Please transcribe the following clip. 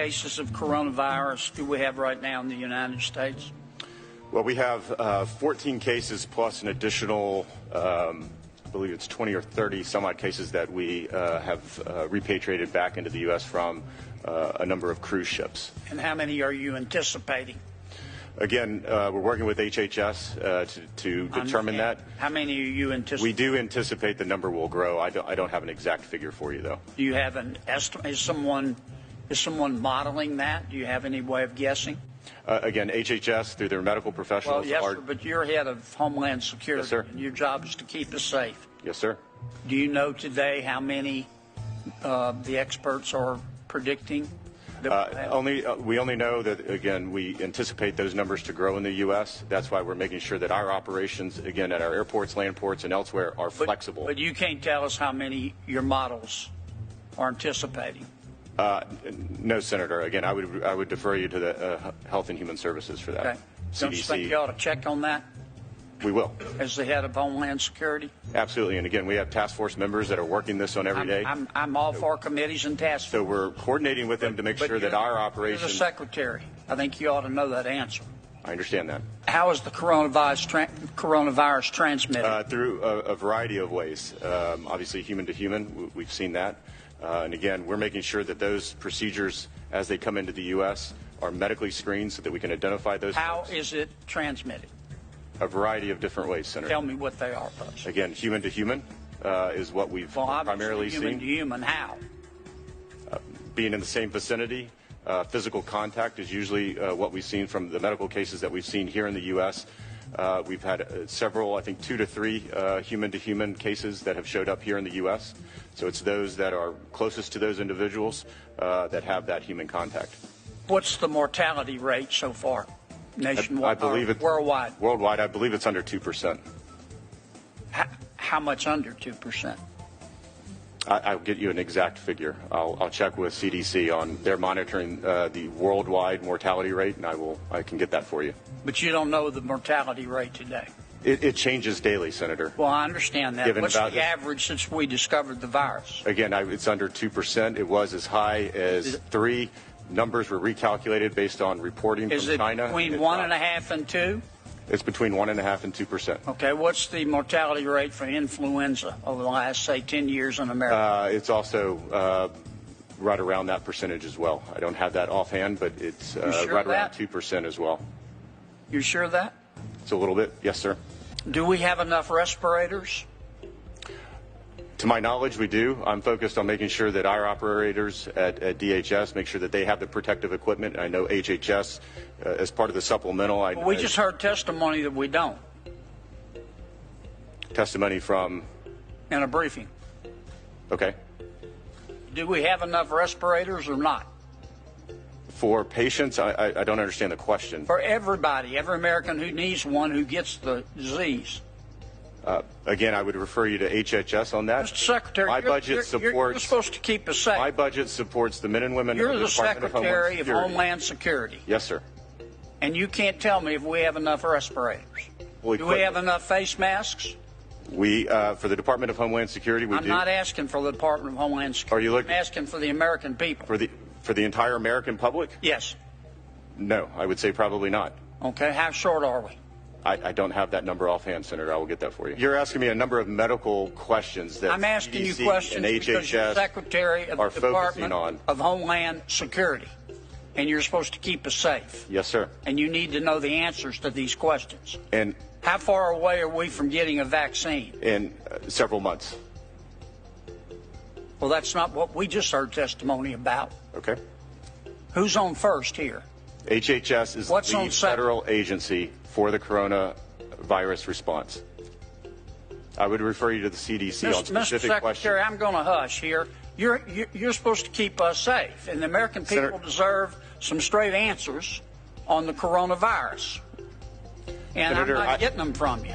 Cases of coronavirus do we have right now in the United States? Well, we have 14 cases plus an additional, I believe it's 20 or 30 some odd cases that we have repatriated back into the U.S. from a number of cruise ships. And how many are you anticipating? Again, we're working with HHS to determine that. How many are you anticipating? We do anticipate the number will grow. I don't have an exact figure for you, though. Do you have an estimate? Is someone modeling that? Do you have any way of guessing? Again, HHS, through their medical professionals. Well, yes, sir, but you're head of Homeland Security. Yes, sir. And your job is to keep us safe. Yes, sir. Do you know today how many the experts are predicting? We only know that, again, we anticipate those numbers to grow in the U.S. That's why we're making sure that our operations, again, at our airports, land ports, and elsewhere are flexible. But you can't tell us how many your models are anticipating. No, Senator. Again, I would defer you to the Health and Human Services for that. Okay. Don't you think you ought to check on that? We will. As the head of Homeland Security? Absolutely. And again, we have task force members that are working this on every day. I'm all for committees and task force. So we're coordinating with them to make sure that our operation. You're the secretary. I think you ought to know that answer. I understand that. How is the coronavirus transmitted? Through a variety of ways. Obviously, human to human. We've seen that. And again, we're making sure that those procedures, as they come into the U.S., are medically screened so that we can identify those. How is it transmitted? A variety of different ways, Senator. Tell me what they are, folks. Again, human to human is what we've primarily seen. Human to human, how? Being in the same vicinity. Physical contact is usually what we've seen from the medical cases that we've seen here in the U.S. We've had several, I think 2 to 3 human-to-human cases that have showed up here in the U.S. So it's those that are closest to those individuals that have that human contact. What's the mortality rate so far, nationwide? I believe it's worldwide. Worldwide, I believe it's under 2%. How much under 2%? I'll get you an exact figure. I'll check with CDC on their monitoring the worldwide mortality rate, and I can get that for you. But you don't know the mortality rate today. It changes daily, Senator. Well, I understand that. What's the average since we discovered the virus? Again, it's under 2%. It was as high as 3%. Numbers were recalculated based on reporting from China. Is it between 1.5 and 2? It's between 1.5 and 2%. Okay, what's the mortality rate for influenza over the last, say, 10 years in America? It's also right around that percentage as well. I don't have that offhand, but it's right around 2% as well. You sure of that? It's a little bit, yes, sir. Do we have enough respirators? To my knowledge, we do. I'm focused on making sure that our operators at DHS make sure that they have the protective equipment. I know HHS, as part of the supplemental. We just heard testimony that we don't. Testimony from? In a briefing. Okay. Do we have enough respirators or not? For patients, I don't understand the question. For everybody, every American who needs one who gets the disease. Again, I would refer you to HHS on that. Mr. Secretary, my budget supports. You're supposed to keep us safe. My budget supports the men and women. You're of the the Secretary of Homeland Security. Yes, sir. And you can't tell me if we have enough respirators. Do we have enough face masks? For the Department of Homeland Security, we do. I'm not asking for the Department of Homeland Security. Are you looking? I'm asking for the American people. For the entire American public? Yes. No, I would say probably not. Okay, how short are we? I don't have that number offhand, Senator. I will get that for you. You're asking me a number of medical questions that I'm asking CDC you questions and because you're HHS Secretary of the Department on. of Homeland Security, and you're supposed to keep us safe. Yes, sir. And you need to know the answers to these questions. And how far away are we from getting a vaccine? In several months. Well, that's not what we just heard testimony about. Okay. Who's on first here? HHS is the federal agency for the coronavirus response. I would refer you to the CDC on specific Mr. questions. Secretary, I'm going to hush here. You're supposed to keep us safe, and the American people deserve some straight answers on the coronavirus. And Senator, I'm not getting them from you.